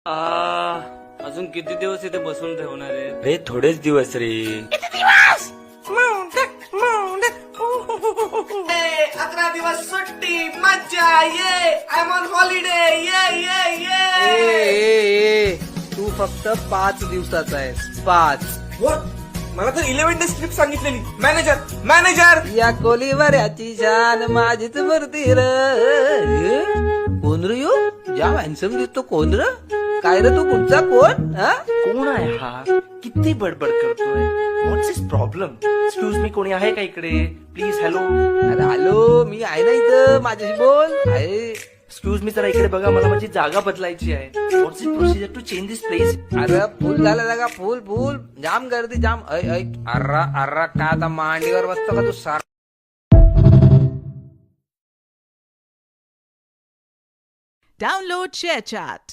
अजून किती दिवस इथे बसून ठेवणार आहे? रे थोडेच दिवस रे. 11 दिवस सुट्टी मज्जा ये आय एम ऑन हॉलिडे ये तू फक्त 5 दिवसाचा आहेस. 5. मला तर 11 डेज ट्रिप सांगितलेली. मॅनेजर या कोलीवर याची शान माझीच मूर्ती र. कोण रे यो? जाम हॅन्सम दिसतो. कोण र? काय रे तू? कुठचा कोण? हा? कोण आहे हा? किती बडबड करतोय? व्हॉट्स हिज प्रॉब्लेम? एक्सक्यूज मी, कोणी आहे का इकडे? प्लीज. हॅलो. अरे हॅलो, मी आहे ना इथं. माझ्याशी बोल. आहे. एक्सक्यूज मी, जरा इकडे बघा, मला माझी जागा बदलायची आहे. What's his procedure to change this place? अरे फुल झालं जागा. फुल जाम गर्दी जाम. अर्रा अर्रा का आता मांडीवर बसतो का तू? सार Download ShareChat.